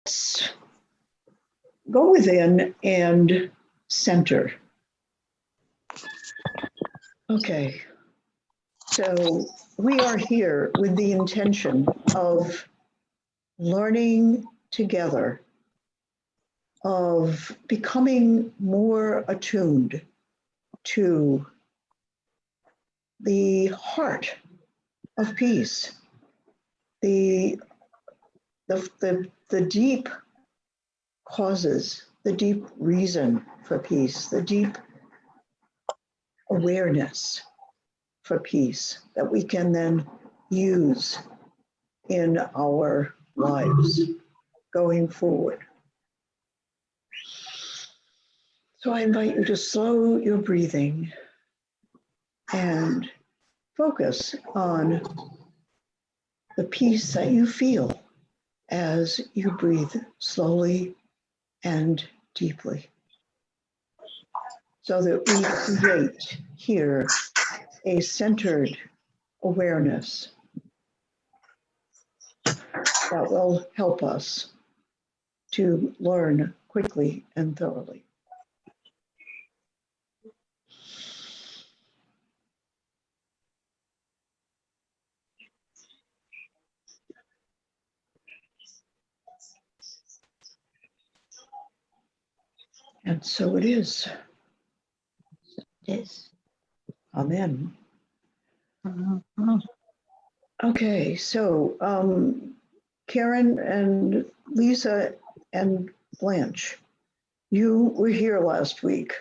let's go within and center. Okay, so we are here with the intention of learning together, of becoming more attuned to the heart of peace, the deep causes, the deep reason for peace, the deep awareness for peace that we can then use in our lives going forward. So I invite you to slow your breathing and focus on the peace that you feel as you breathe slowly and deeply, so that we create here a centered awareness that will help us to learn quickly and thoroughly. And so it is. Yes. Amen. Okay, so Karen and Lisa and Blanche, you were here last week,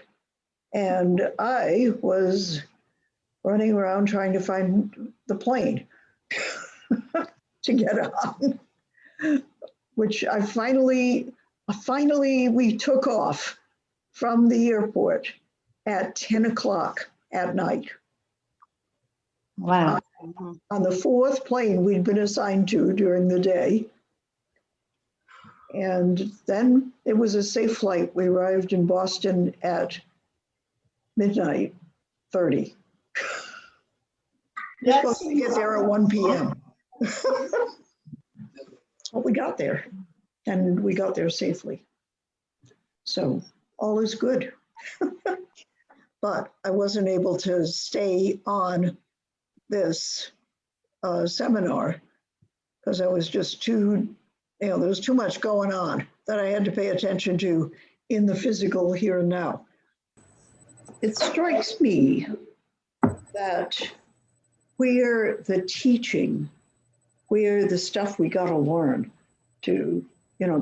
and I was running around trying to find the plane to get on, which I finally we took off from the airport at 10 o'clock at night. Wow. On the fourth plane we'd been assigned to during the day. And then it was a safe flight. We arrived in Boston at midnight 30. We're supposed to get there at 1 p.m. But we got there, and we got there safely. So all is good. But I wasn't able to stay on this seminar because I was just too, there was too much going on that I had to pay attention to in the physical here and now. It strikes me that where the teaching, where the stuff we got to learn to,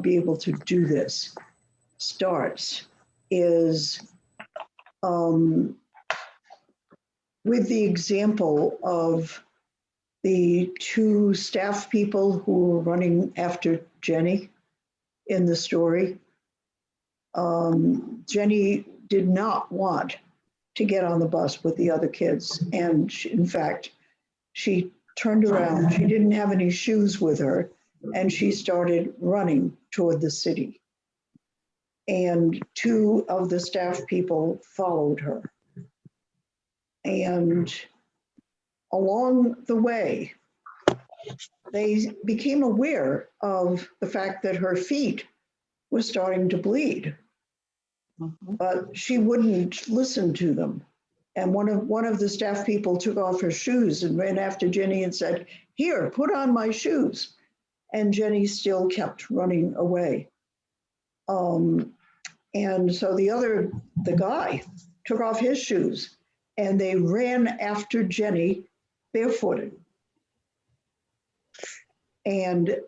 be able to do this starts is with the example of the two staff people who were running after Jenny in the story. Jenny did not want to get on the bus with the other kids. And in fact, she turned around. She didn't have any shoes with her, and she started running toward the city. And two of the staff people followed her. And along the way, they became aware of the fact that her feet were starting to bleed, but she wouldn't listen to them. And one of the staff people took off her shoes and ran after Jenny and said, "Here, put on my shoes." And Jenny still kept running away. And so the guy took off his shoes and they ran after Jenny barefooted. And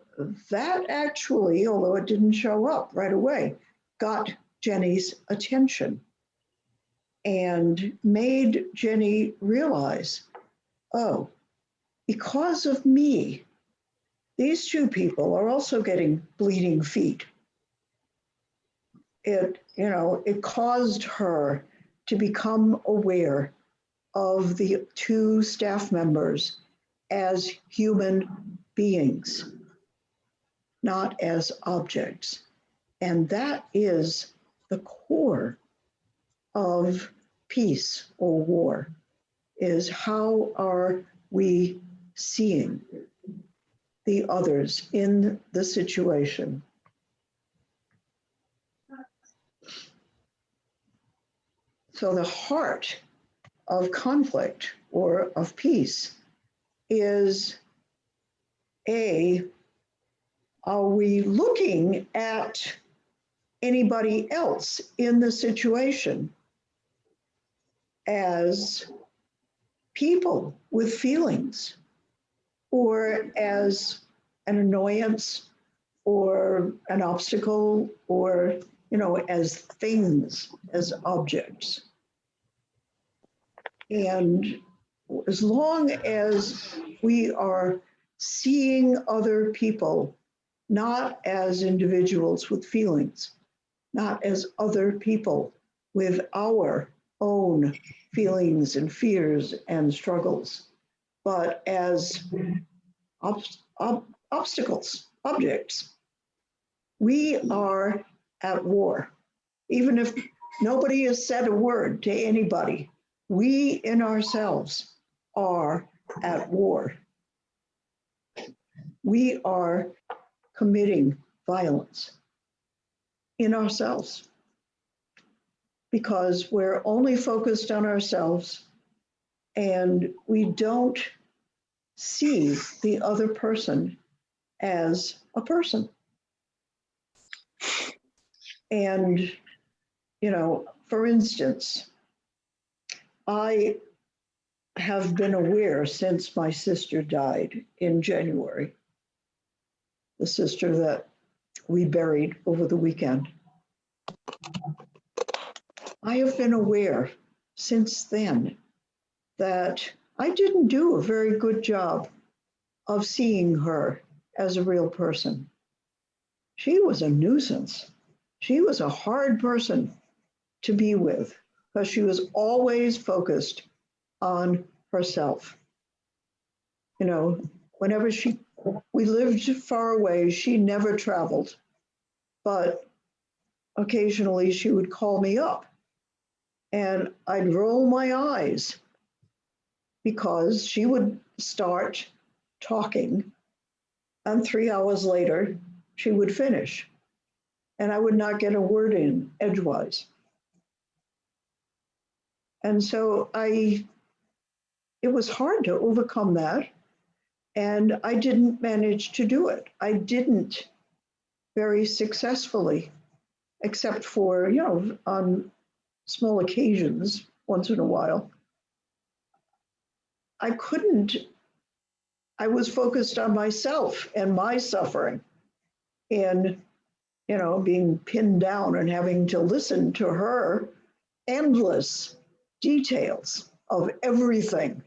that actually, although it didn't show up right away, got Jenny's attention and made Jenny realize, oh, because of me, these two people are also getting bleeding feet. It caused her to become aware of the two staff members as human beings, not as objects. And that is the core of peace or war, is how are we seeing the others in the situation So the heart of conflict or of peace is are we looking at anybody else in the situation as people with feelings or as an annoyance or an obstacle or, as things, as objects. And as long as we are seeing other people not as individuals with feelings, not as other people with our own feelings and fears and struggles, but as obstacles, objects, we are at war. Even if nobody has said a word to anybody, we in ourselves are at war. We are committing violence in ourselves because we're only focused on ourselves and we don't see the other person as a person. And, for instance, I have been aware since my sister died in January, the sister that we buried over the weekend. I have been aware since then that I didn't do a very good job of seeing her as a real person. She was a nuisance. She was a hard person to be with because she was always focused on herself. Whenever we lived far away, she never traveled, but occasionally she would call me up and I'd roll my eyes because she would start talking and 3 hours later she would finish and I would not get a word in edgewise. And so it was hard to overcome that. And I didn't manage to do it. I didn't very successfully, except for, on small occasions, once in a while. I was focused on myself and my suffering and, being pinned down and having to listen to her endless details of everything.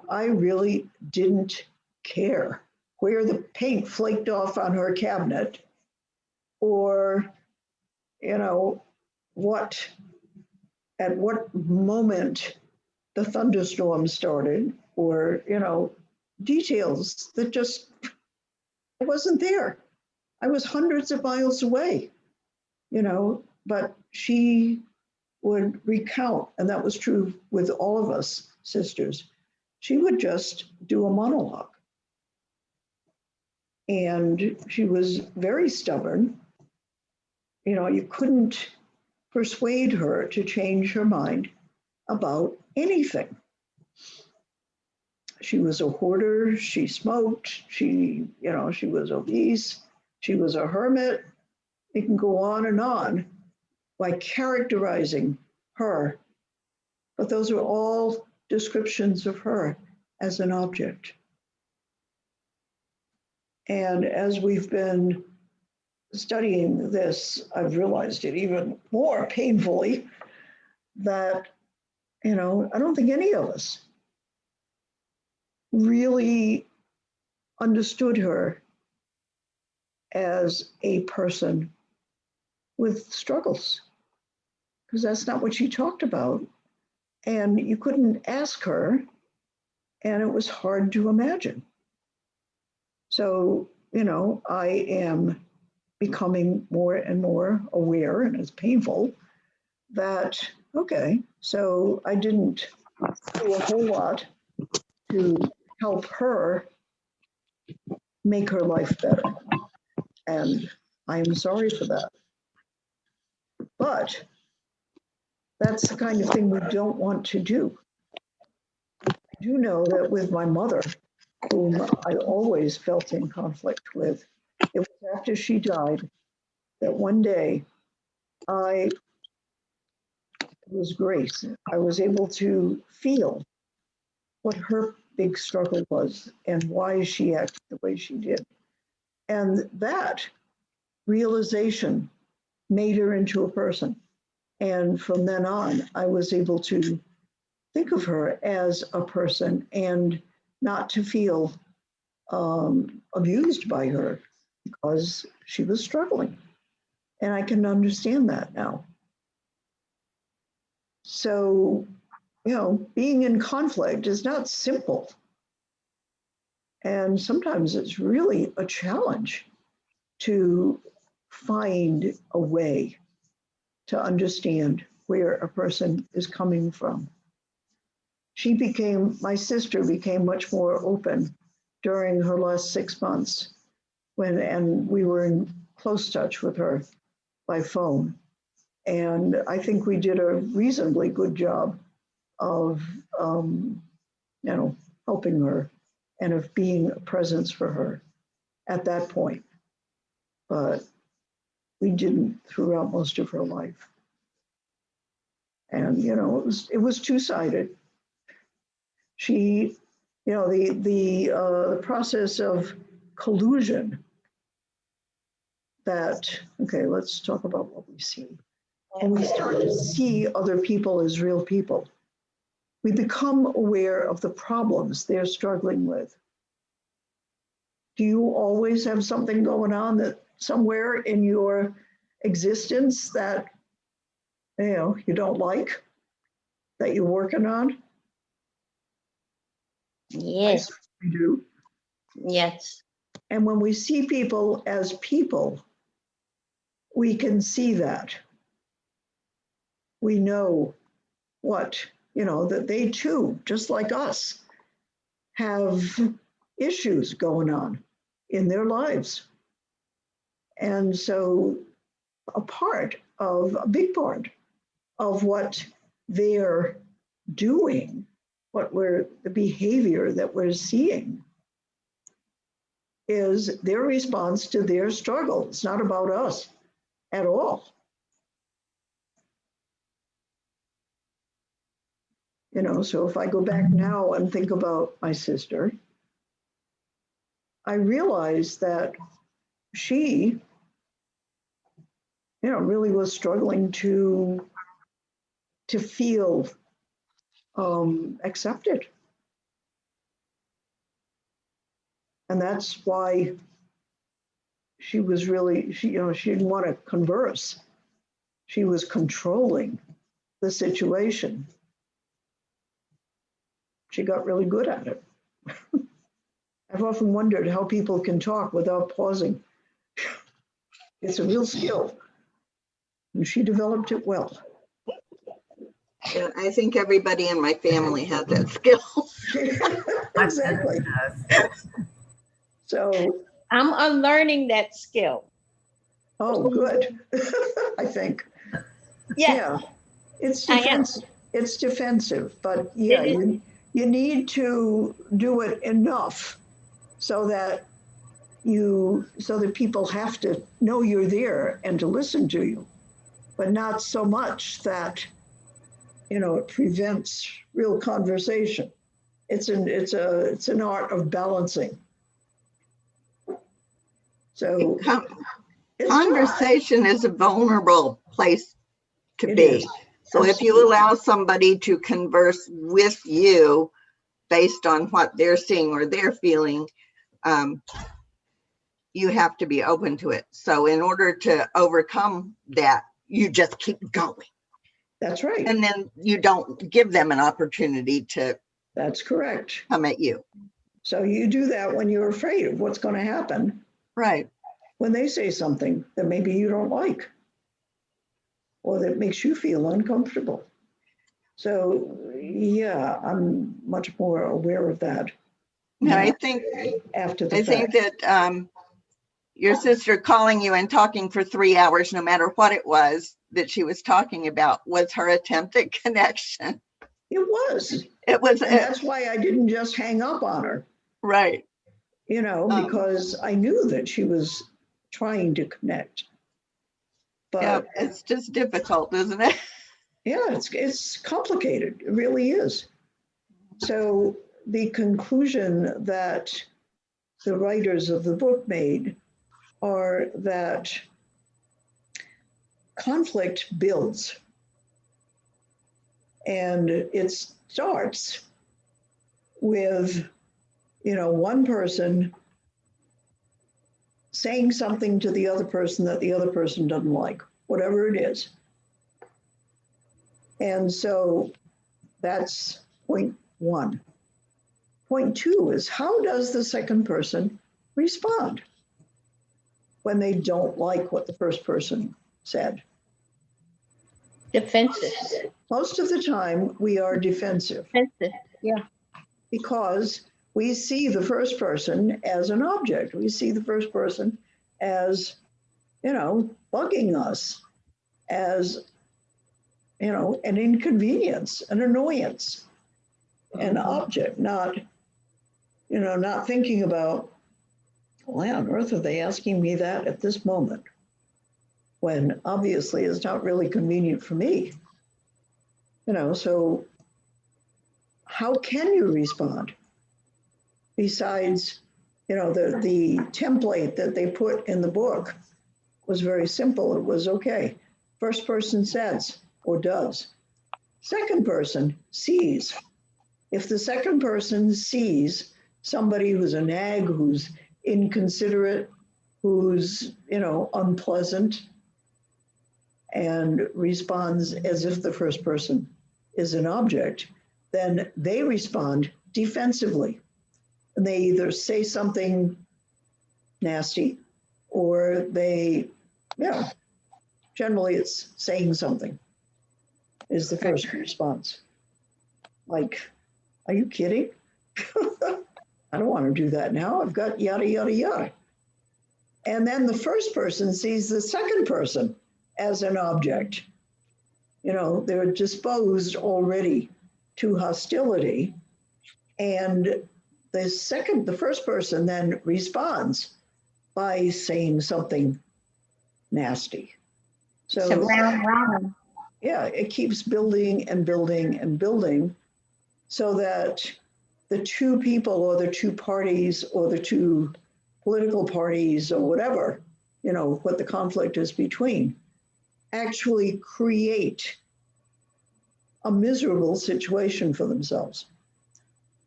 I really didn't care where the paint flaked off on her cabinet or, at what moment the thunderstorm started or, details that just wasn't there. I was hundreds of miles away, but she would recount, and that was true with all of us sisters. She would just do a monologue. And she was very stubborn. You couldn't persuade her to change her mind about anything. She was a hoarder, she smoked, she was obese, she was a hermit. It can go on by characterizing her. But those are all descriptions of her as an object. And as we've been studying this, I've realized it even more painfully that, I don't think any of us really understood her as a person with struggles, because that's not what she talked about. And you couldn't ask her, and it was hard to imagine. So, I am becoming more and more aware, and it's painful, that, okay, so I didn't do a whole lot to help her make her life better. And I am sorry for that. But That's the kind of thing we don't want to do. I do know that with my mother, whom I always felt in conflict with, it was after she died that one day it was grace. I was able to feel what her big struggle was and why she acted the way she did. And that realization made her into a person. And from then on, I was able to think of her as a person and not to feel abused by her because she was struggling. And I can understand that now. So, being in conflict is not simple. And sometimes it's really a challenge to find a way to understand where a person is coming from. My sister became much more open during her last 6 months and we were in close touch with her by phone. And I think we did a reasonably good job of, helping her and of being a presence for her at that point. But we didn't throughout most of her life. And, it was two-sided. She, the process of collusion okay, let's talk about what we see. When we start to see other people as real people, we become aware of the problems they're struggling with. Do you always have something going on that somewhere in your existence that, you don't like, that you're working on? Yes. We do. Yes. And when we see people as people, we can see that. We know that they too, just like us, have issues going on in their lives. And so a big part of what they're doing, the behavior that we're seeing, is their response to their struggle. It's not about us at all. So if I go back now and think about my sister, I realize that she, really was struggling to feel accepted. And that's why she was really, she didn't want to converse. She was controlling the situation. She got really good at it. I've often wondered how people can talk without pausing. It's a real skill. And she developed it well. Yeah, I think everybody in my family had that skill. Exactly. So I'm unlearning that skill. Oh, good. I think. Yeah. It's defensive. It's defensive, but yeah, you need to do it enough so that people have to know you're there and to listen to you, but not so much that it prevents real conversation. It's an art of balancing. So conversation is a vulnerable place to be. So if you allow somebody to converse with you based on what they're seeing or they're feeling, you have to be open to it. So in order to overcome that, you just keep going. That's right. And then you don't give them an opportunity to. That's correct. Come at you. So you do that when you're afraid of what's going to happen. Right. When they say something that maybe you don't like or that makes you feel uncomfortable. So yeah, I'm much more aware of that. No, I think that your sister calling you and talking for 3 hours, no matter what it was, that she was talking about was her attempt at connection. It was. It was, And that's why I didn't just hang up on her, right. because I knew that she was trying to connect. Yeah, But it's just difficult, isn't it? yeah, it's complicated. It really is. So the conclusion that the writers of the book made are that conflict builds. And it starts with, one person saying something to the other person that the other person doesn't like, whatever it is. And so that's point one. Point two is, how does the second person respond when they don't like what the first person said? Defensive. Most of the time, we are defensive. Defensive. Yeah. Because we see the first person as an object. We see the first person as, bugging us, as, an inconvenience, an annoyance, an object, not thinking about, why on earth are they asking me that at this moment? When obviously it's not really convenient for me. So how can you respond? Besides, the template that they put in the book was very simple. It was, okay, first person says or does. Second person sees. If the second person sees somebody who's a nag, who's inconsiderate, who's, unpleasant, and responds as if the first person is an object, then they respond defensively. And they either say something nasty or they, generally it's saying something is the first response. Like, are you kidding? I don't want to do that now. I've got yada, yada, yada. And then the first person sees the second person as an object. They're disposed already to hostility. And the first person then responds by saying something nasty. So Round. yeah, it keeps building and building and building so that the two people or the two parties or the two political parties or whatever, what the conflict is between, actually create a miserable situation for themselves.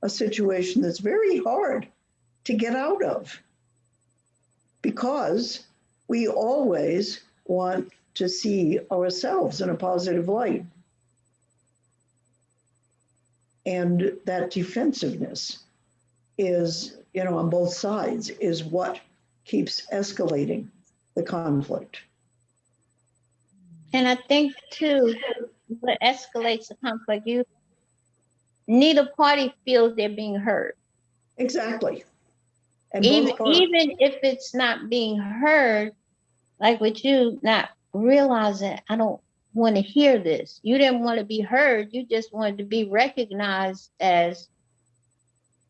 A situation that's very hard to get out of because we always want to see ourselves in a positive light. And that defensiveness is, on both sides, is what keeps escalating the conflict. And I think too, what escalates the conflict, neither party feels they're being heard. Exactly. And Even if it's not being heard, like with you not realizing, I don't want to hear this. You didn't want to be heard. You just wanted to be recognized as,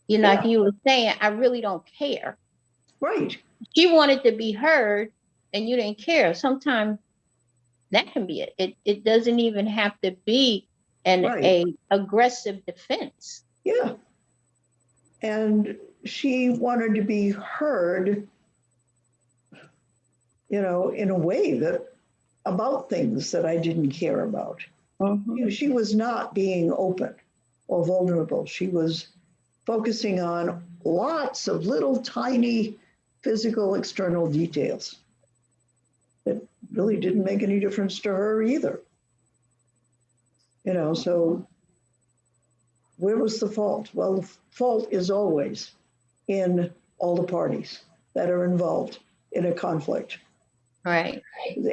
like you were saying, I really don't care. Right. She wanted to be heard and you didn't care. Sometimes that can be it. It doesn't even have to be a aggressive defense. Yeah. And she wanted to be heard, in a way that about things that I didn't care about. Mm-hmm. She was not being open or vulnerable. She was focusing on lots of little tiny physical external details that really didn't make any difference to her either. So where was the fault? Well, the fault is always in all the parties that are involved in a conflict. Right.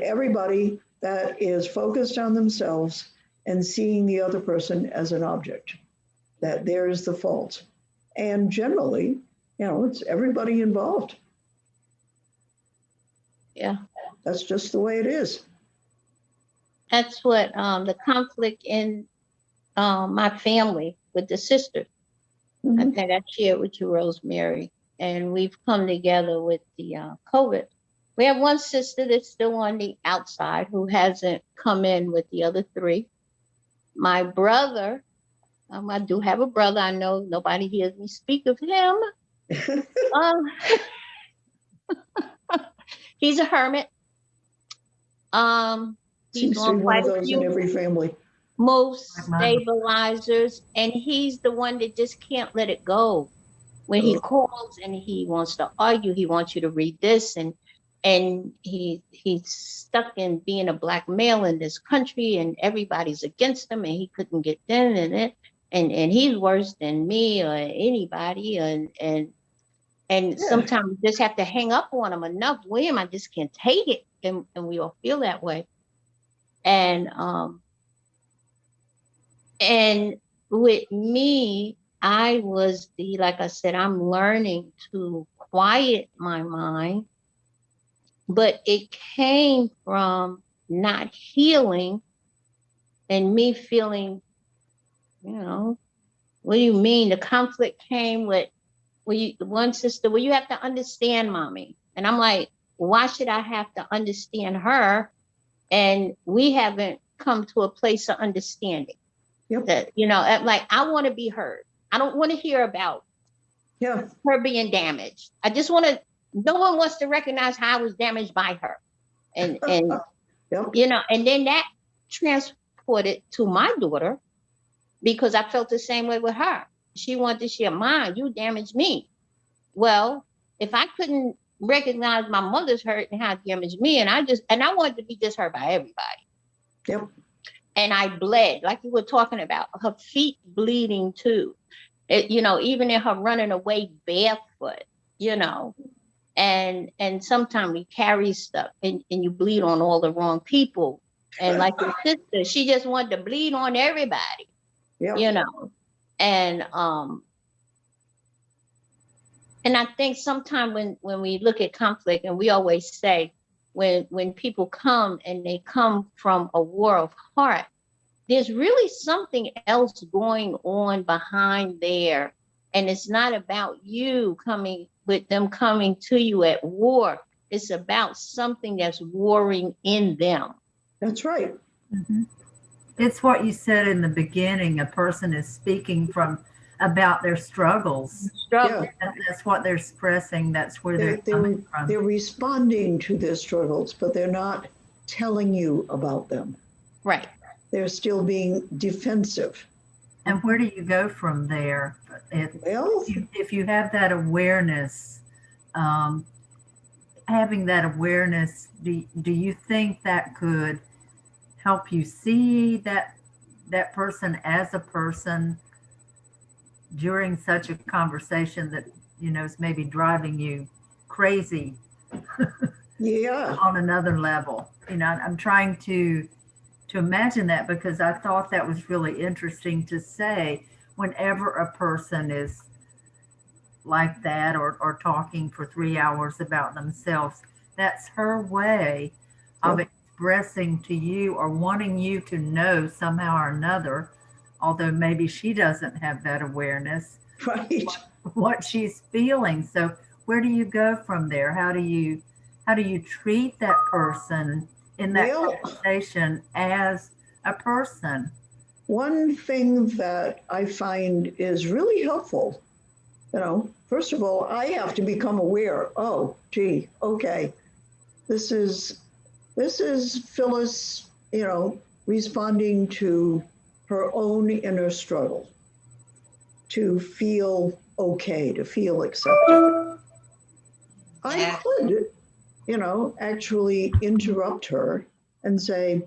Everybody that is focused on themselves and seeing the other person as an object, that there is the fault. And generally, it's everybody involved. Yeah. That's just the way it is. That's what the conflict in my family with the sisters. I Mhm. think I shared with you, Rosemary, and we've come together with the COVID. We have one sister that's still on the outside who hasn't come in with the other three. My brother, I do have a brother. I know nobody hears me speak of him. Um, he's a hermit. He's Seems to on be one quite of a those in few every family. most Like mine. stabilizers, and he's the one that just can't let it go. When he Oh, calls and he wants to argue, he wants you to read this, and he's stuck in being a black male in this country, and everybody's against him, and he couldn't get in, and he's worse than me or anybody, and yeah. sometimes you just have to hang up on him. Enough, William, I just can't take it, and we all feel that way, and and with me, I was like I said, I'm learning to quiet my mind, but it came from not healing and me feeling, you know, what do you mean? The conflict came with, the one sister, well, you have to understand mommy. And I'm like, why should I have to understand her? And we haven't come to a place of understanding Yep. that, like, I want to be heard. I don't want to hear about Yeah. her being damaged. I just want to, no one wants to recognize how I was damaged by her. And Yep. and then that transported to my daughter because I felt the same way with her. She wanted to share mine. You damaged me. Well, if I couldn't recognize my mother's hurt and how it damaged me, and I wanted to be just hurt by everybody. Yep. And I bled, like you were talking about, her feet bleeding too. Even in her running away barefoot, and sometimes we carry stuff and you bleed on all the wrong people. And like your sister, she just wanted to bleed on everybody, Yep. and and I think sometimes when we look at conflict, and we always say when people come and they come from a war of heart, there's really something else going on behind there. And it's not about you coming with them coming to you at war. It's about something that's warring in them. That's right. Mhm. It's what you said in the beginning. A person is speaking from about their struggles. Struggle. Yeah. That's what they're expressing. That's where They're, they're coming from. they're responding to their struggles, but they're not telling you about them. Right. They're still being defensive. And where do you go from there? Well, If you have that awareness, having that awareness, do you think that could help you see that person as a person during such a conversation that is maybe driving you crazy yeah. on another level? I'm trying to imagine that, because I thought that was really interesting to say whenever a person is like that or talking for 3 hours about themselves. That's her way of expressing to you or wanting you to know somehow or another, although maybe she doesn't have that awareness, Right. what she's feeling. So where do you go from there? How do you treat that person in that conversation as a person? One thing that I find is really helpful, first of all, I have to become aware. Oh, gee, okay, this is Phyllis, responding to her own inner struggle, to feel okay, to feel accepted. I could, actually interrupt her and say,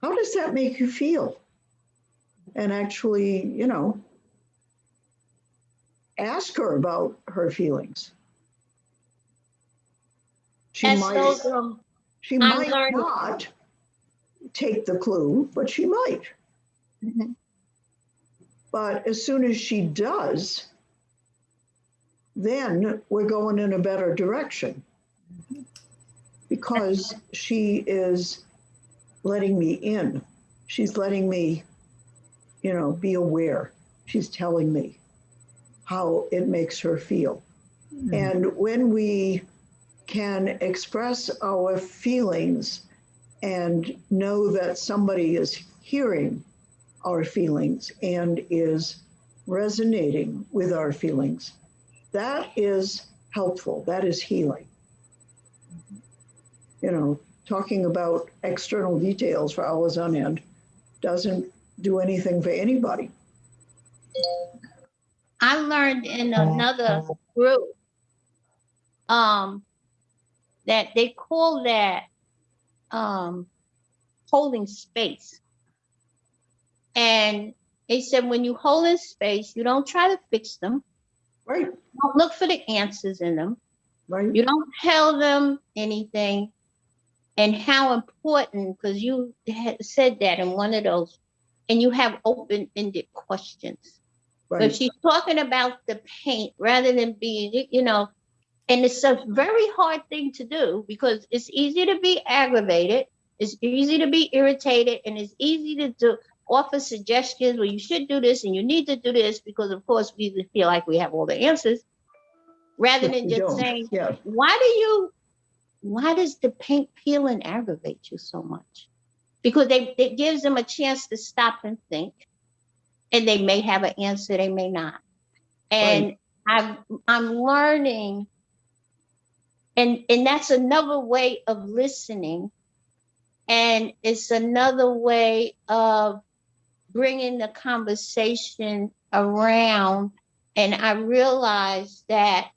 how does that make you feel? And actually, ask her about her feelings. She That's might learning. not take the clue, but she might. Mhm. But as soon as she does, then we're going in a better direction, because she is letting me in. She's letting me, be aware. She's telling me how it makes her feel. And when we can express our feelings and know that somebody is hearing our feelings and is resonating with our feelings, that is helpful. That is healing. Talking about external details for hours on end doesn't do anything for anybody. I learned in another group that they call that holding space. And they said when you hold in space, you don't try to fix them. Right, You don't look for the answers in them. right. You don't tell them anything. And how important, because you had said that in one of those, and you have open-ended questions. But Right. she's talking about the paint rather than being, and it's a very hard thing to do because it's easy to be aggravated, it's easy to be irritated, and it's easy to offer suggestions where you should do this and you need to do this because, of course, we feel like we have all the answers rather Which than we just don't. saying, Yeah. why does the paint peeling aggravate you so much? Because it gives them a chance to stop and think, and they may have an answer, they may not. And I'm learning, and that's another way of listening, and it's another way of bringing the conversation around. And I realized that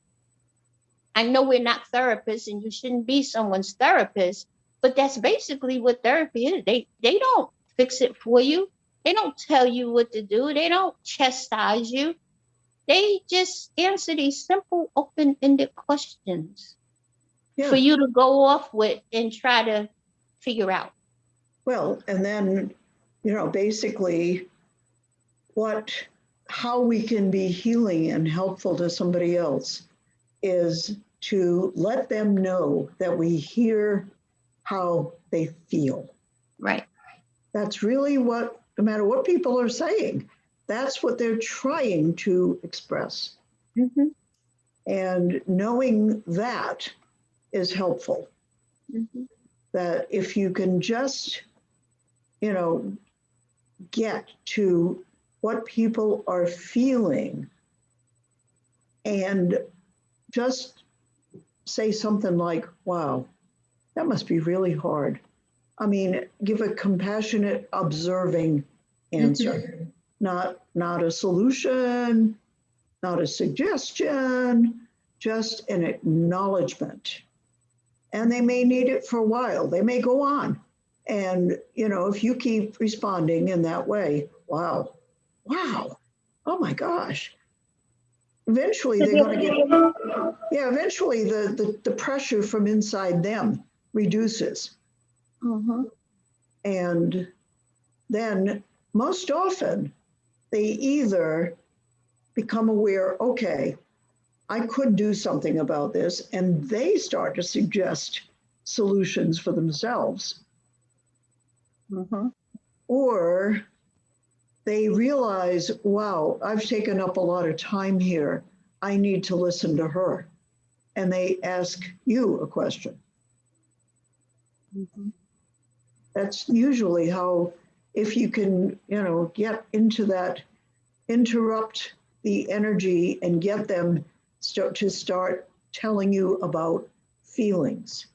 I know we're not therapists and you shouldn't be someone's therapist, but that's basically what therapy is. They don't fix it for you. They don't tell you what to do. They don't chastise you. They just answer these simple, open-ended questions for you to go off with and try to figure out. Well, and then, basically how we can be healing and helpful to somebody else is to let them know that we hear how they feel. Right. That's really no matter what people are saying, that's what they're trying to express. Mm-hmm. And knowing that is helpful. Mm-hmm. That if you can just, get to what people are feeling and just say something like, wow, that must be really hard. I mean, give a compassionate, observing answer, not a solution, not a suggestion, just an acknowledgement. And they may need it for a while. They may go on. And, if you keep responding in that way, wow, oh my gosh. Eventually they're going to eventually the pressure from inside them reduces. Mm-hmm. And then most often they either become aware, okay, I could do something about this, and they start to suggest solutions for themselves. Mm-hmm. Or they realize, wow, I've taken up a lot of time here. I need to listen to her. And they ask you a question. Mm-hmm. That's usually how, if you can, get into that, interrupt the energy and get them to start telling you about feelings.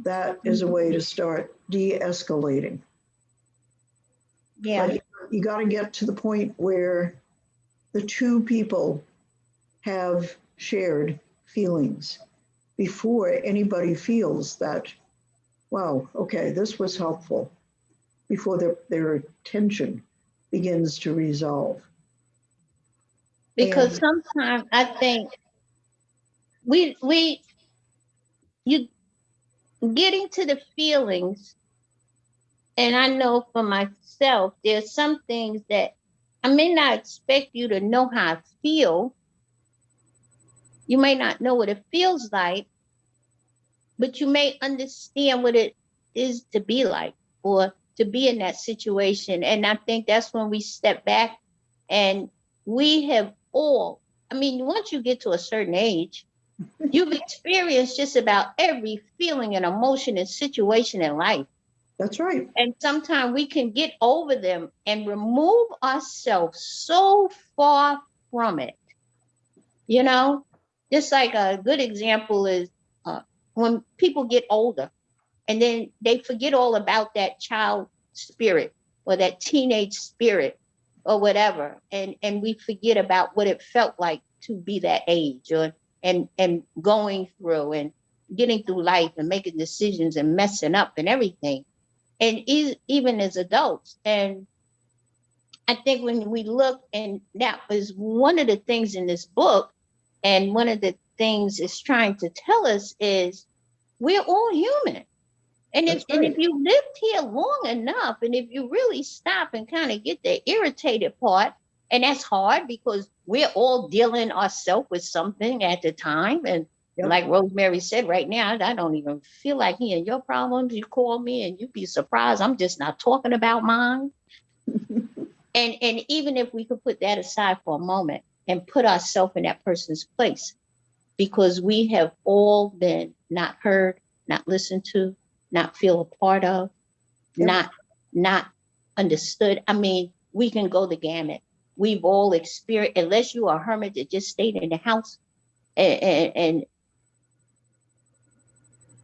That is a way to start de-escalating. Yeah. But you got to get to the point where the two people have shared feelings before anybody feels that, wow, okay, this was helpful, before their tension begins to resolve. Because sometimes I think you getting to the feelings, and I know for myself, there's some things that I may not expect you to know how I feel. You may not know what it feels like, but you may understand what it is to be like, or to be in that situation. And I think that's when we step back, and we have all, I mean, once you get to a certain age, you've experienced just about every feeling and emotion and situation in life. That's right. And sometimes we can get over them and remove ourselves so far from it. You know, just like a good example is when people get older and then they forget all about that child spirit or that teenage spirit or whatever. And we forget about what it felt like to be that age, or and going through and getting through life and making decisions and messing up and everything. And even as adults. And I think when we look, and that was one of the things in this book, and one of the things it's trying to tell us is we're all human. And That's if right. you lived here long enough, and if you really stop and kind of get the irritated part, and that's hard because we're all dealing ourselves with something at the time. And Yep. like Rosemary said, right now, I don't even feel like hearing your problems. You call me and you'd be surprised. I'm just not talking about mine. And even if we could put that aside for a moment and put ourselves in that person's place, because we have all been not heard, not listened to, not feel a part of, Yep. not understood. I mean, we can go the gamut. We've all experienced, unless you are a hermit that just stayed in the house and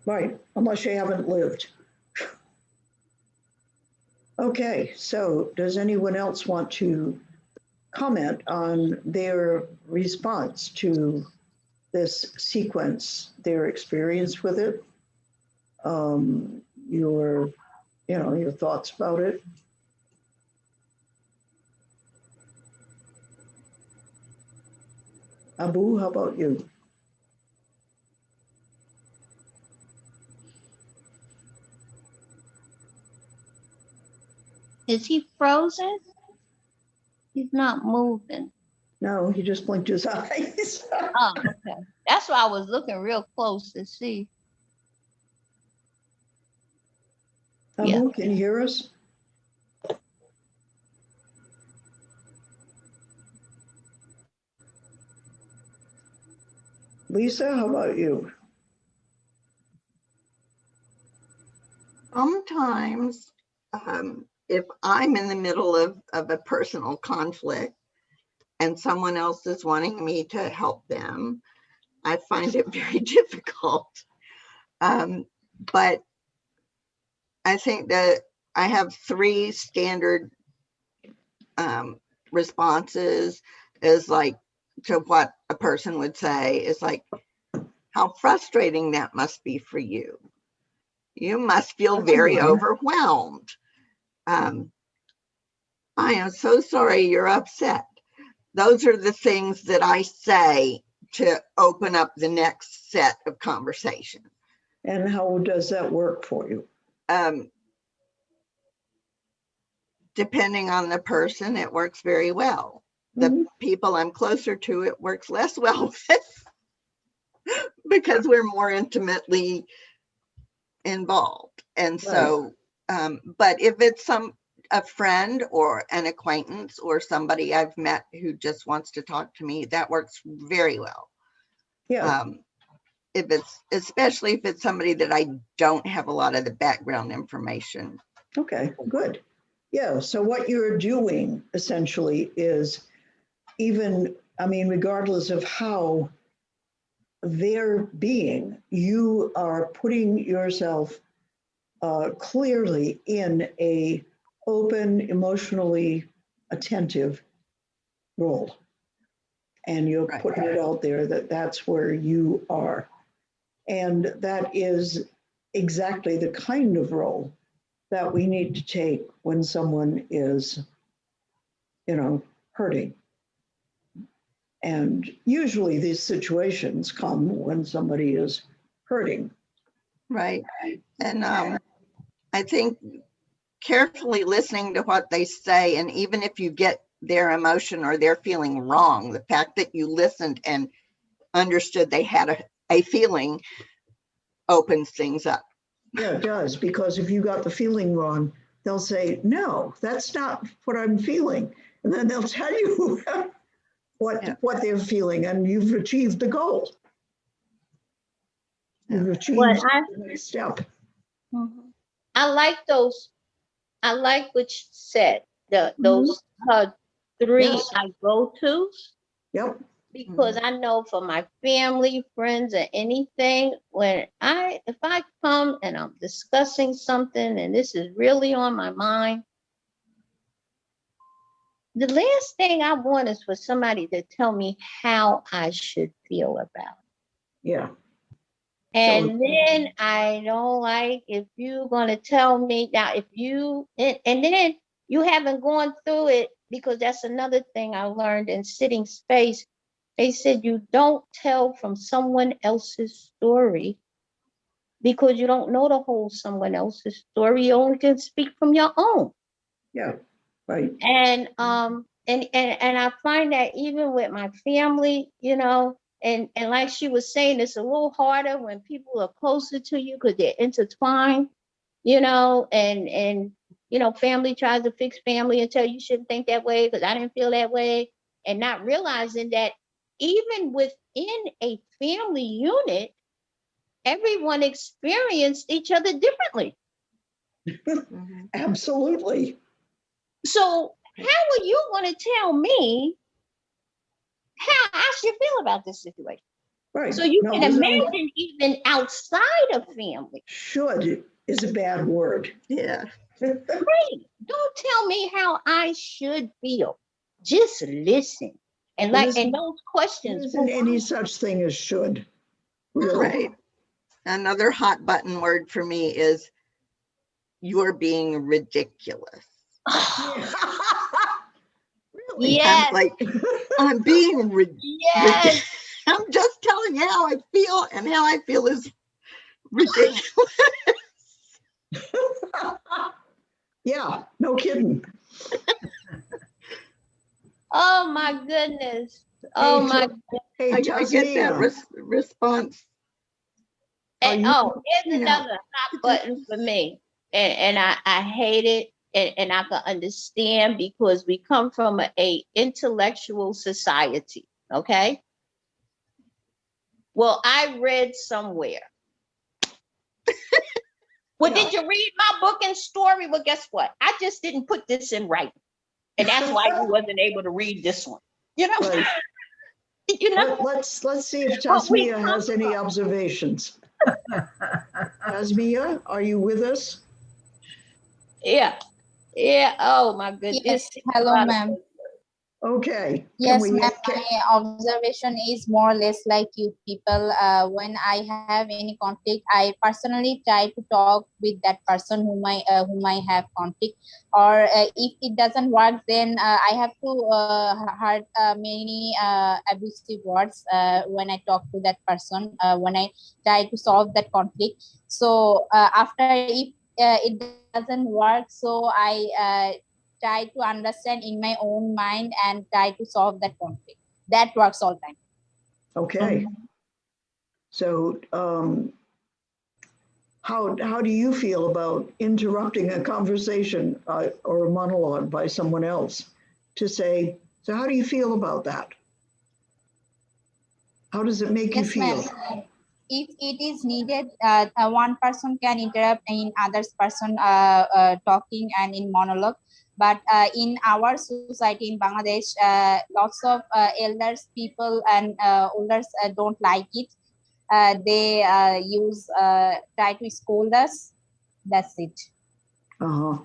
Right, unless you haven't lived. Okay, so does anyone else want to comment on their response to this sequence, their experience with it? Your, your thoughts about it? Abu, how about you? is he frozen? He's not moving. No, he just blinked his eyes. Oh, okay. That's why I was looking real close to see. Yeah. Abu, can you hear us? Lisa, how about you? Sometimes, if I'm in the middle of a personal conflict and someone else is wanting me to help them, I find it very difficult. But I think that I have three standard responses, is like, to what a person would say is like, how frustrating that must be for you. You must feel That's a very good one. overwhelmed. I am so sorry you're upset. Those are the things that I say to open up the next set of conversation. And how does that work for you? Depending on the person, it works very well. The people I'm closer to, it works less well with because we're more intimately involved. And so, but if it's a friend or an acquaintance or somebody I've met who just wants to talk to me, that works very well. Yeah. Especially if it's somebody that I don't have a lot of the background information. Okay, good. Yeah, so what you're doing essentially is regardless of how they're being, you are putting yourself clearly in a open, emotionally attentive role. And you're putting it out there that that's where you are. And that is exactly the kind of role that we need to take when someone is, hurting. And usually these situations come when somebody is hurting. Right. And I think carefully listening to what they say, and even if you get their emotion or their feeling wrong, the fact that you listened and understood they had a feeling opens things up. Yeah, it does, because if you got the feeling wrong, they'll say, no, that's not what I'm feeling. And then they'll tell you Yeah. what they're feeling, and you've achieved the goal. You've What achieved I the next step. I like those. I like what you said. Those three Yes. I go tos, Yep. because I know for my family, friends, or anything, if I come and I'm discussing something and this is really on my mind, the last thing I want is for somebody to tell me how I should feel about it. Yeah. And then I don't like if you're going to tell me now, and then you haven't gone through it, because that's another thing I learned in sitting space. They said you don't tell from someone else's story, because you don't know the whole someone else's story. You only can speak from your own. Yeah. Right. And I find that even with my family, and like she was saying, it's a little harder when people are closer to you because they're intertwined, and family tries to fix family and tell you shouldn't think that way because I didn't feel that way, and not realizing that even within a family unit, everyone experienced each other differently. Absolutely. So how are you going to tell me how I should feel about this situation? Right. So you No, can there's no- imagine even outside of family. should is a bad word. Yeah. Great. Don't tell me how I should feel. Just listen. And Listen. those questions. There isn't any such thing as should. Really. Right. Another hot button word for me is you're being ridiculous. Really? Yes. I'm like, I'm being ridiculous. Yes. I'm just telling you how I feel, and how I feel is ridiculous. Yeah, no kidding. Oh my goodness. Oh my. Hey, I get that Tasmia, response. are And, you- here's Yeah. another hot button for me. And I hate it. And I can understand, because we come from a intellectual society. Okay. Well, I read somewhere. Well, Yeah. did you read my book and story? Well, guess what? I just didn't put this in writing. And that's why you wasn't able to read this one. Right. Let's see if But we Tasmia has come any from- observations. Tasmia, are you with us? Yeah. Yeah. Oh my goodness. Yes, hello, ma'am. Okay. Yes, Can we- ma'am. My observation is more or less like you people. When I have any conflict, I personally try to talk with that person whom I have conflict. Or if it doesn't work, then I have to heard many abusive words when I talk to that person. When I try to solve that conflict. So after, if it doesn't work, so I try to understand in my own mind and try to solve that conflict. That works all time. Okay. So how do you feel about interrupting a conversation or a monologue by someone else to say, so how do you feel about that? How does it make you Yes, feel? ma'am. If it is needed, one person can interrupt in other person talking and in monologue. But in our society in Bangladesh, lots of elders people and elders don't like it. They try to scold us. That's it. Uh-huh.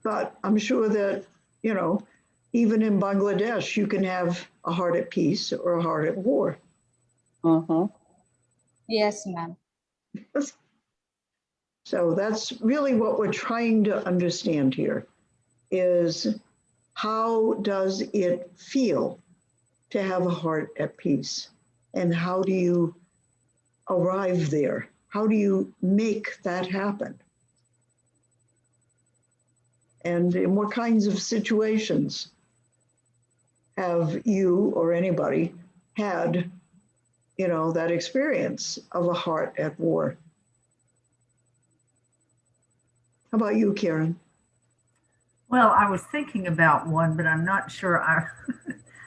But I'm sure that, even in Bangladesh, you can have a heart at peace or a heart at war. Yes, ma'am. So that's really what we're trying to understand here is how does it feel to have a heart at peace? And how do you arrive there? How do you make that happen? And in what kinds of situations have you or anybody had, that experience of a heart at war? about you, Karen? Well, I was thinking about one, but I'm not sure I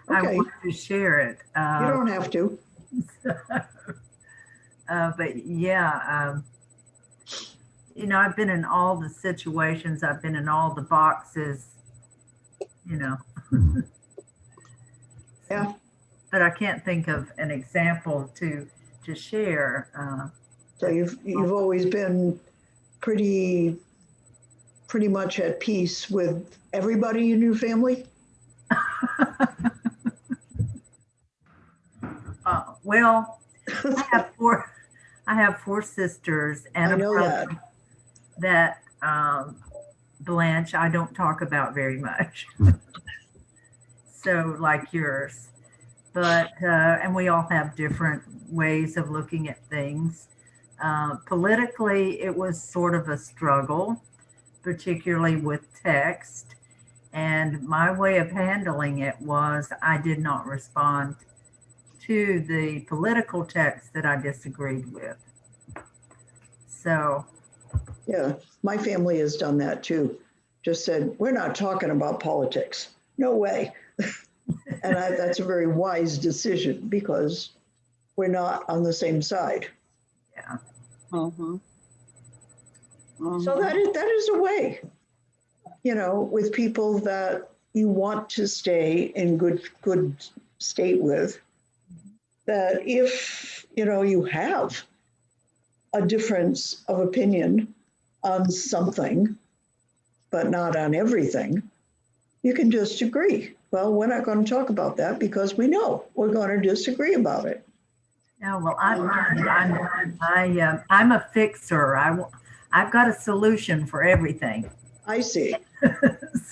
Okay. want to share it. You don't have to. But yeah, you know, I've been in all the situations, I've been in all the boxes, you know. Yeah. But I can't think of an example to share. So you've always been pretty much at peace with everybody in your family? Well, I have four sisters and I a know brother that Blanche, I don't talk about very much. So like yours, but and we all have different ways of looking at things. Politically, it was sort of a struggle, particularly with text. And my way of handling it was I did not respond to the political text that I disagreed with. So, Yeah, my family has done that too. Just said, we're not talking about politics. No way. And that's a very wise decision because we're not on the same side. yeah. Mhm. So that is a way, you know, with people that you want to stay in good state with, that if, you know, you have a difference of opinion on something, but not on everything, you can just agree. Well, we're not going to talk about that because we know we're going to disagree about it. Yeah, well, I'm a fixer. I've got a solution for everything. I see.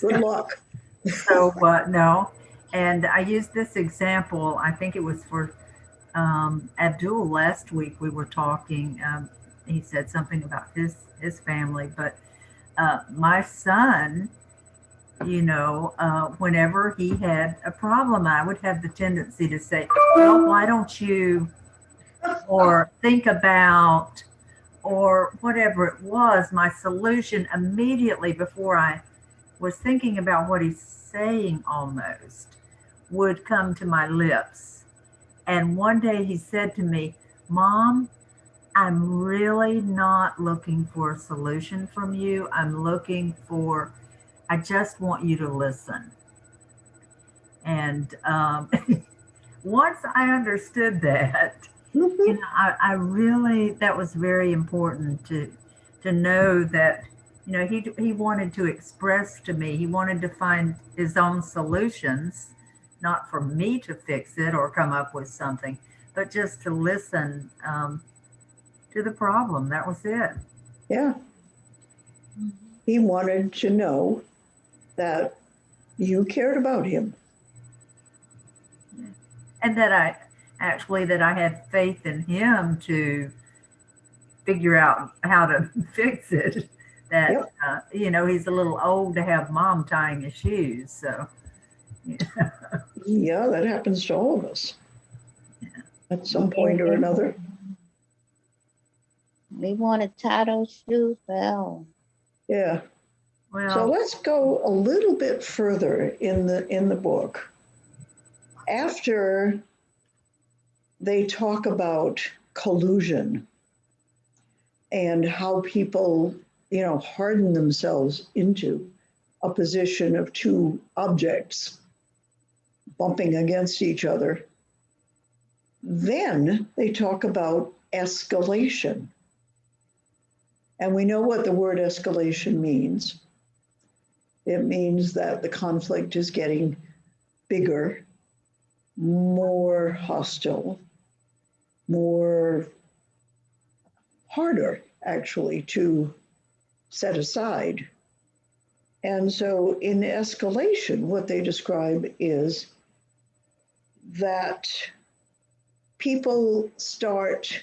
Good luck. So no, and I used this example. I think it was for Abdul last week. We were talking. He said something about his family, but my son, you know, whenever he had a problem, I would have the tendency to say, well, why don't you, or think about, or whatever it was, my solution immediately before I was thinking about what he's saying almost would come to my lips. And one day he said to me, Mom, I'm really not looking for a solution from you. I just want you to listen. And once I understood that, you know, I really, that was very important to know that, you know, he wanted to express to me, he wanted to find his own solutions, not for me to fix it or come up with something, but just to listen to the problem. That was it. Yeah. He wanted to know that you cared about him. And that I had faith in him to figure out how to fix it. That, Yep. You know, he's a little old to have Mom tying his shoes. So, yeah. Yeah, that happens to all of us at some point or another. We want to tie those shoes. Well, Yeah. Well, So let's go a little bit further in the book. After they talk about collusion and how people, you know, harden themselves into a position of two objects bumping against each other, then they talk about escalation. And we know what the word escalation means. It means that the conflict is getting bigger, more hostile, more harder actually to set aside. And so in escalation, what they describe is that people start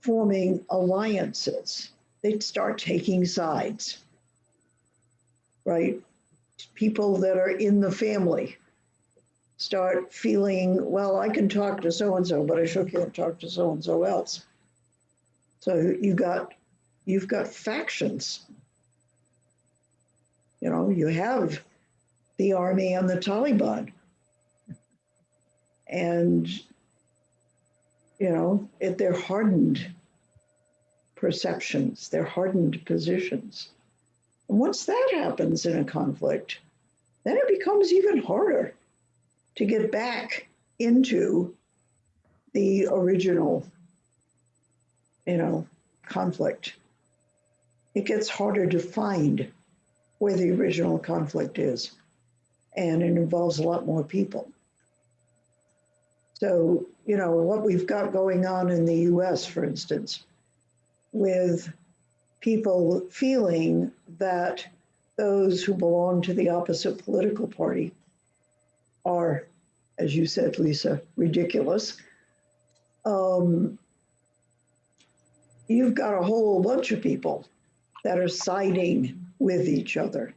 forming alliances. They start taking sides, right? People that are in the family start feeling, well, I can talk to so-and-so, but I sure can't talk to so-and-so else. So you've got factions You know, you have the army and the Taliban. And, you know, they're hardened perceptions, they're hardened positions. And once that happens in a conflict, then it becomes even harder to get back into the original, you know, conflict. It gets harder to find where the original conflict is, and it involves a lot more people. So, you know, what we've got going on in the US, for instance, with people feeling that those who belong to the opposite political party are, as you said, Lisa, ridiculous. You've got a whole bunch of people that are siding with each other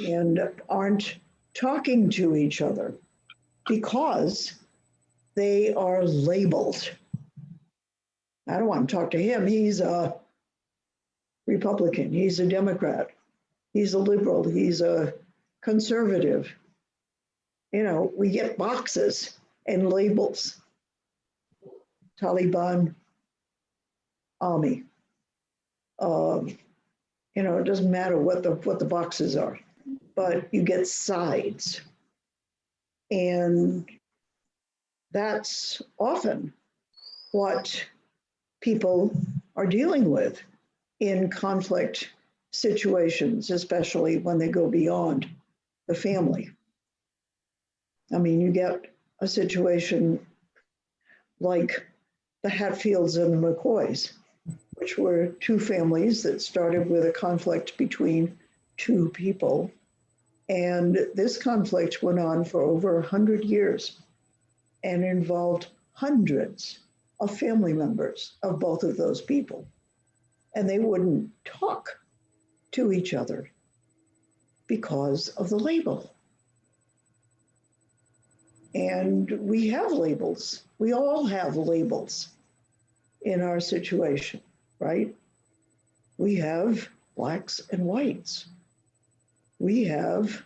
and aren't talking to each other because they are labeled. I don't want to talk to him. He's a Republican. He's a Democrat. He's a liberal. He's a conservative. You know, we get boxes and labels. Taliban, army. You know, it doesn't matter what the boxes are, but you get sides. And that's often what people are dealing with in conflict situations, especially when they go beyond the family. I mean, you get a situation like the Hatfields and the McCoys, which were two families that started with a conflict between two people. And this conflict went on for over 100 years and involved hundreds of family members of both of those people. And they wouldn't talk to each other because of the label. And we have labels. We all have labels in our situation, right? We have blacks and whites. We have,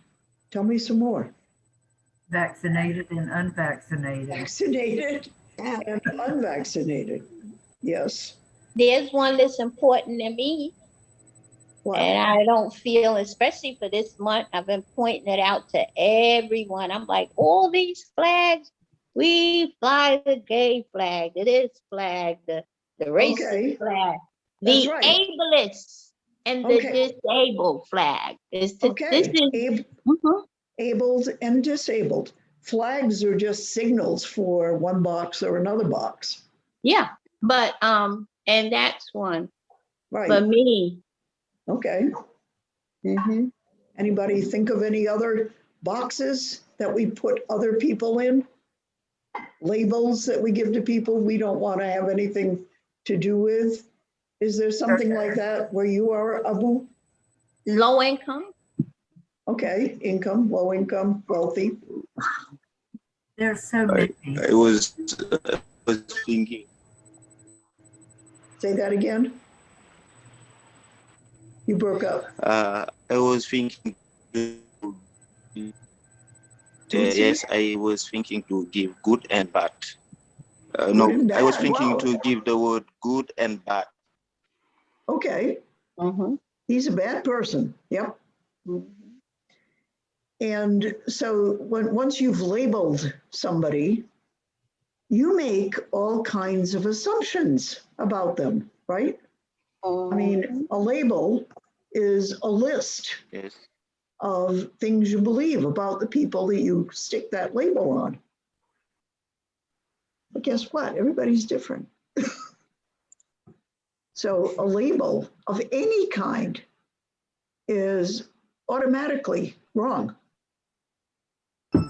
tell me some more. Vaccinated and unvaccinated. Vaccinated Yeah. and unvaccinated. Yes. There's one that's important to me, Wow. and I don't feel, especially for this month, I've been pointing it out to everyone. I'm like, all these flags, we fly the gay flag, this flag, the racist Okay. flag, That's the right. ableist and the Okay. disabled flag. This Okay. is Mhm. Abled and disabled. Flags are just signals for one box or another box. Yeah, but and that's one for Right. me. Okay. Mhm. Anybody think of any other boxes that we put other people in? Labels that we give to people we don't want to have anything to do with? Is there something like that where you are, Abu? Low income. Okay, income, low income, wealthy. There's so many. I was thinking. Say that again. You broke up. I was thinking. Yes, I was thinking to give good and bad. No, Good and I was bad, thinking wow. to give the word good and bad. Okay, Mhm. he's a bad person. Yep. And so once you've labeled somebody, you make all kinds of assumptions about them, right? I mean, a label is a list Yes. of things you believe about the people that you stick that label on. But guess what? Everybody's different. So a label of any kind is automatically wrong. How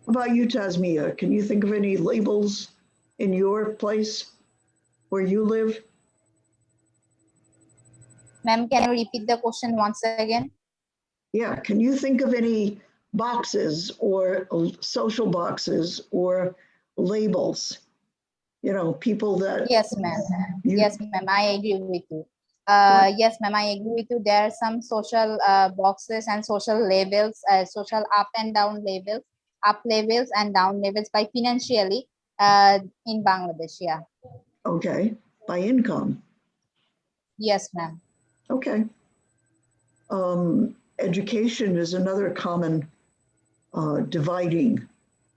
about you, Tasmia? Can you think of any labels in your place where you live? Ma'am, can you repeat the question once again? Yeah, can you think of any boxes or social boxes or labels? You know, people that Yes, ma'am. you, Yes, ma'am. I agree with you. Yes, ma'am, I agree with you. There are some social boxes and social labels, social up and down labels, up levels and down levels by financially in Bangladesh. Yeah. Okay, by income. Yes, ma'am. Okay. Education is another common dividing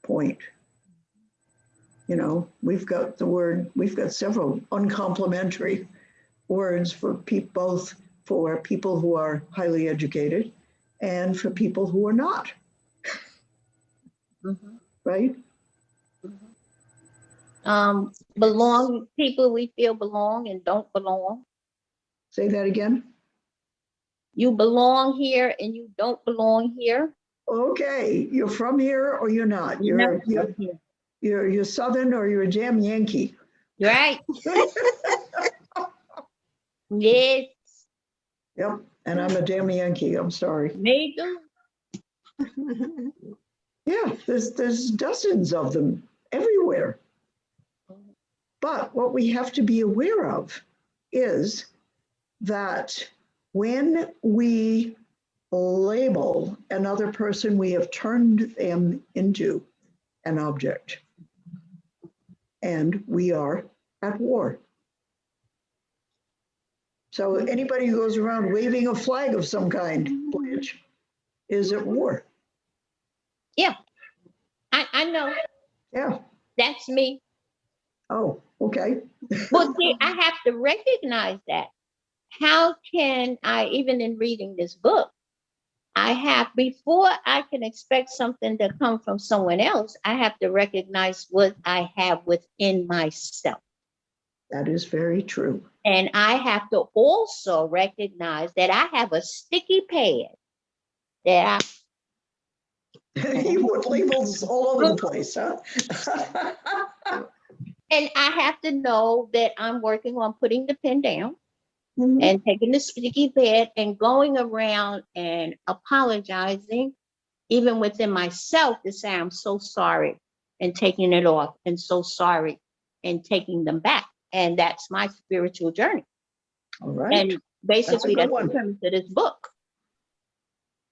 point. You know, we've got several uncomplimentary words for both for people who are highly educated and for people who are not, right? Belong, people we feel belong and don't belong. Say that again. You belong here and you don't belong here. Okay, you're from here or you're not. You're not from here. You're Southern or you're a damn Yankee. Right. Yes, Yep, and I'm a damn Yankee. I'm sorry. me too. Yeah, there's dozens of them everywhere. But what we have to be aware of is that when we label another person, we have turned them into an object. And we are at war. So anybody who goes around waving a flag of some kind, Blanche, is at war. Yeah, I know. Yeah. That's me. Oh, okay. Well, see, I have to recognize that. How can I, even in reading this book, before I can expect something to come from someone else, I have to recognize what I have within myself. That is very true. And I have to also recognize that I have a sticky pad that You put labels all over the place, huh? and I have to know that I'm working on putting the pen down Mhm. and taking the sticky pad and going around and apologizing, even within myself, to say I'm so sorry and taking it off, and so sorry and taking them back. And that's my spiritual journey. All right. And basically, good that's the one. premise of this book.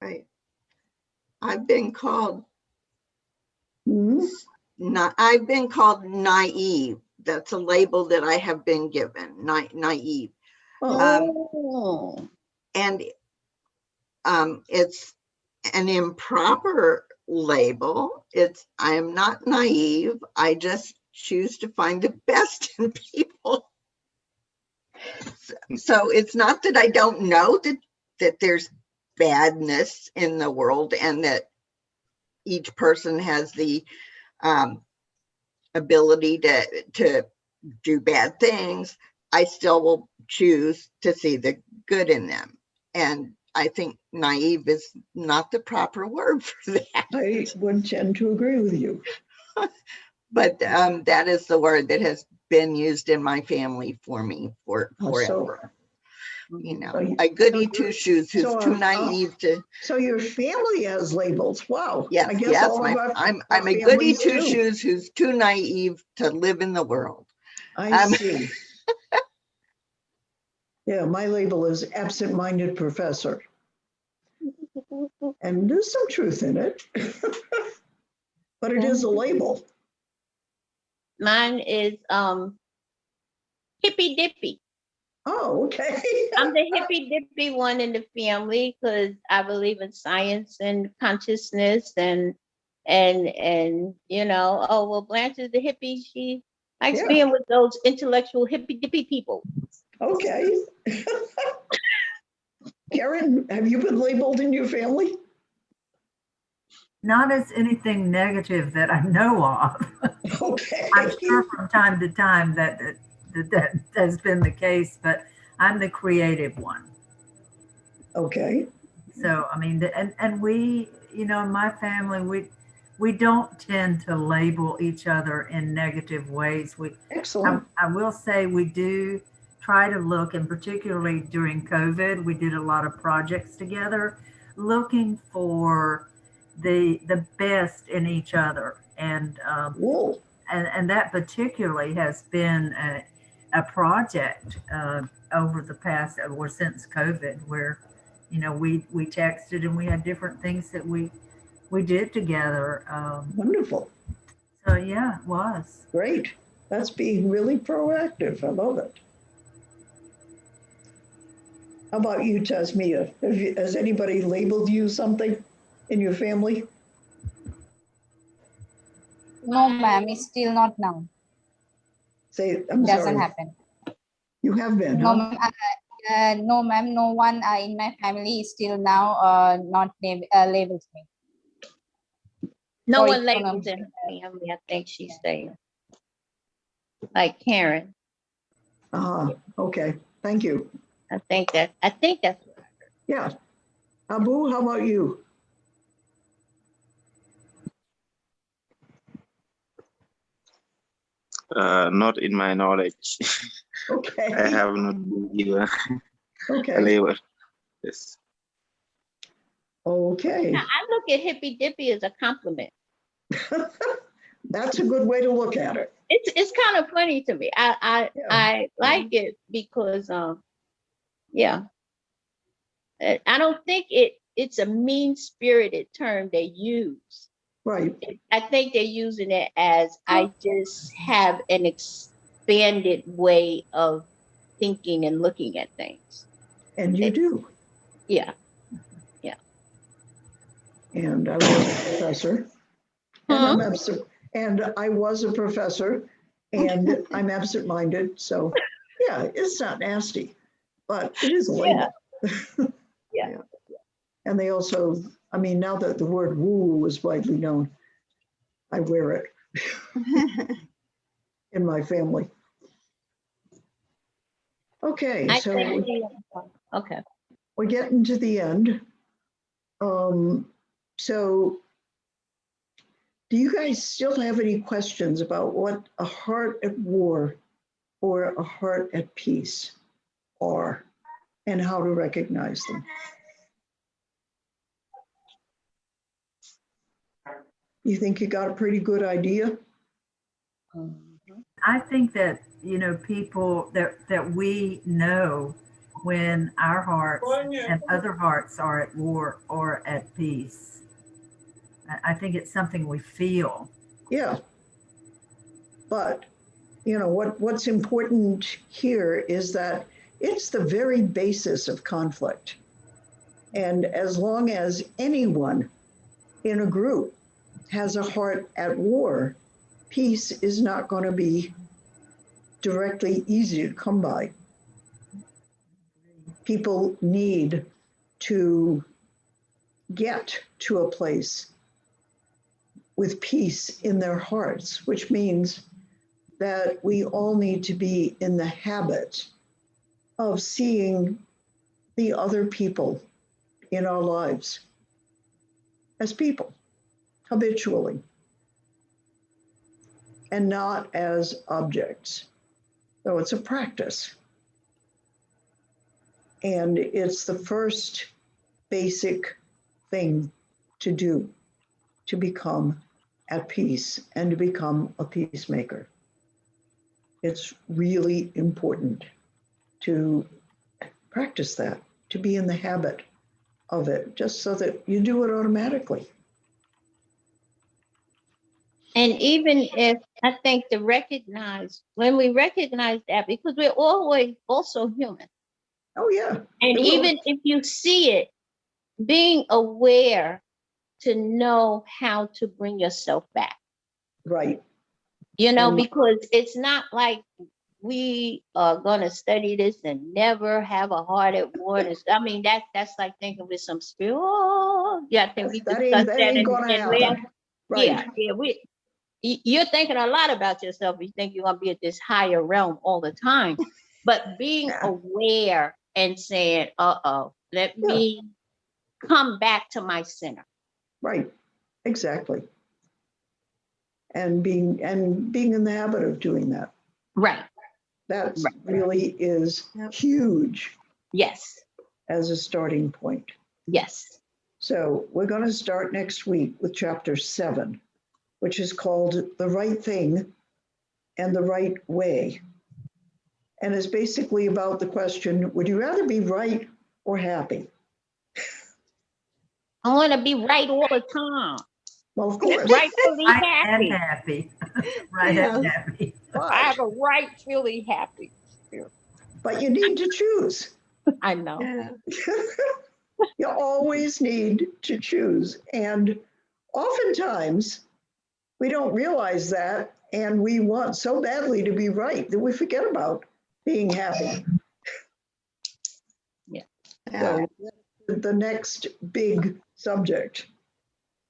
Right. I've been called Mhm. I've been called naive. That's a label that I have been given, naive. Oh. And it's an improper label. I am not naive. I just choose to find the best in people. So it's not that I don't know that there's badness in the world and that each person has the ability to do bad things. I still will choose to see the good in them. And I think naive is not the proper word for that. I would tend to agree with you. But that is the word that has been used in my family for me forever. You know, a goody two shoes who's too naive to. So your family has labels. Wow. Yes, I guess yes, all of I'm our a goody families two do. shoes who's too naive to live in the world. I see. Yeah, my label is absent-minded professor. And there's some truth in it. But it is a label. Mine is hippy dippy. Oh, okay. I'm the hippy dippy one in the family because I believe in science and consciousness and you know, oh well, Blanche is the hippie. She likes Yeah. being with those intellectual hippy dippy people. Okay. Karen, have you been labeled in your family? Not as anything negative that I know of. Okay. I'm sure from time to time that has been the case, but I'm the creative one. Okay. So, I mean, and we, you know, in my family, we don't tend to label each other in negative ways. Excellent. I will say we do try to look, and particularly during COVID, we did a lot of projects together, looking for the best in each other, and Whoa. and that particularly has been a project over the past, or since COVID, where, you know, we texted and we had different things that we did together. Wonderful. So yeah, it was. Great. That's being really proactive. I love it. How about you, Tasmia? Has anybody labeled you something in your family? No, ma'am, it's still not now. Say, I'm Doesn't sorry. happen. You have been, No, huh? ma'am. No, ma'am. No one in my family is still now not labels me. No Sorry, one labels in her family. I think she's saying, like Karen. Okay. Thank you. I think that's. Yeah. Abu, how about you? Not in my knowledge. Okay. I have not been given a Okay. label. Yes. Okay. I look at hippy dippy as a compliment. That's a good way to look at it. It's kind of funny to me. I like it because yeah. I don't think it's a mean-spirited term they use. Right. I think they're using it as I just have an expanded way of thinking and looking at things. And you do. Yeah. And I was a professor. And I was a professor, and I'm absent-minded. So yeah, it's not nasty, but it is a label. Yeah. And they also, I mean, now that the word woo is widely known, I wear it in my family. Okay, so okay. we're getting to the end. So do you guys still have any questions about what a heart at war or a heart at peace are and how to recognize them? You think you got a pretty good idea? I think that, you know, people that we know when our hearts and other hearts are at war or at peace. I think it's something we feel. Yeah. But, you know, what's important here is that it's the very basis of conflict. And as long as anyone in a group has a heart at war, peace is not going to be directly easy to come by. People need to get to a place with peace in their hearts, which means that we all need to be in the habit of seeing the other people in our lives as people habitually and not as objects. So it's a practice. And it's the first basic thing to do to become at peace and to become a peacemaker. It's really important to practice that, to be in the habit of it, just so that you do it automatically. And even if I think to recognize, when we recognize that, because we're always also human. Oh, yeah. And even if you see it, being aware to know how to bring yourself back. Right. You know, because it's not like we are going to study this and never have a heart at war. I mean, that's like thinking with some spirit. Oh, yeah, I think we discussed that ain't gonna happen. Right. Yeah, you're thinking a lot about yourself. You think you're going to be at this higher realm all the time. But being aware and saying, let me come back to my center. Right. Exactly. And being in the habit of doing that. Right. That really is huge. Yes. As a starting point. Yes. So we're going to start next week with chapter 7, which is called The Right Thing and the Right Way. and is basically about the question, would you rather be right or happy? I want to be right all the time. Well, of course. Rightfully Right happy. and happy. Right and happy. I have a rightfully happy. But you need to choose. I know. Yeah. You always need to choose. And oftentimes we don't realize that. And we want so badly to be right that we forget about being happy. Yeah. So the next big subject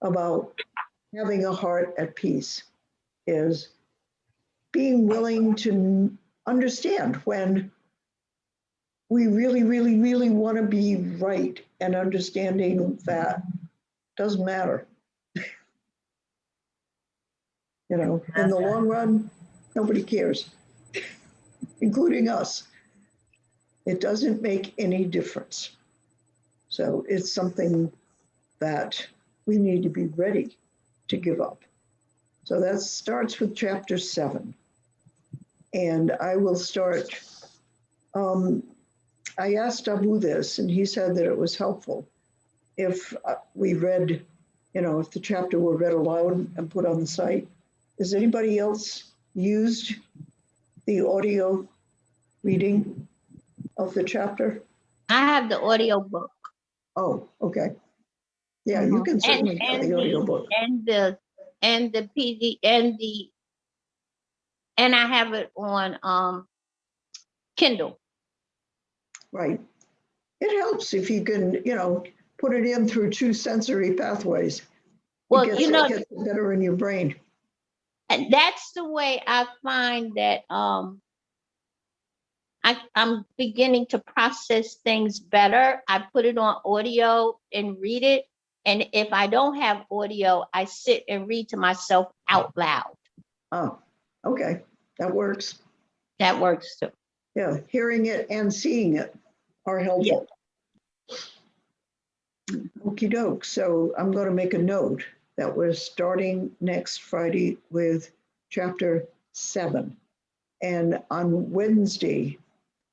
about having a heart at peace is being willing to understand when we really, really, really want to be right, and understanding that doesn't matter. You know, in the long run, nobody cares, including us. It doesn't make any difference. So it's something that we need to be ready to give up. So that starts with chapter 7. And I will start. I asked Abu this, and he said that it was helpful if we read, you know, if the chapter were read aloud and put on the site. Has anybody else used the audio reading of the chapter? I have the audio book. Oh, okay. Yeah, you can certainly get the audio book. And the PD and I have it on Kindle. Right. It helps if you can, you know, put it in through 2 sensory pathways. Well, It you know, gets better in your brain. and that's the way I find that I'm beginning to process things better. I put it on audio and read it. And if I don't have audio, I sit and read to myself out loud. Oh, okay. That works. That works too. Yeah, hearing it and seeing it are helpful. Okie doke. So I'm going to make a note that we're starting next Friday with chapter 7. And on Wednesday,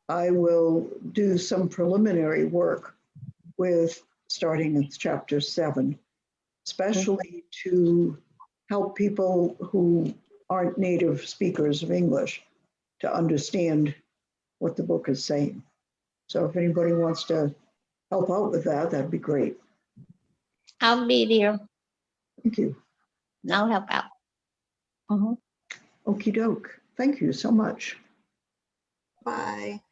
I will do some preliminary work with starting with chapter 7, especially to help people who aren't native speakers of English to understand what the book is saying. So if anybody wants to help out with that, that'd be great. I'll be there. Thank you. And I'll help out. Okie doke. Thank you so much. Bye.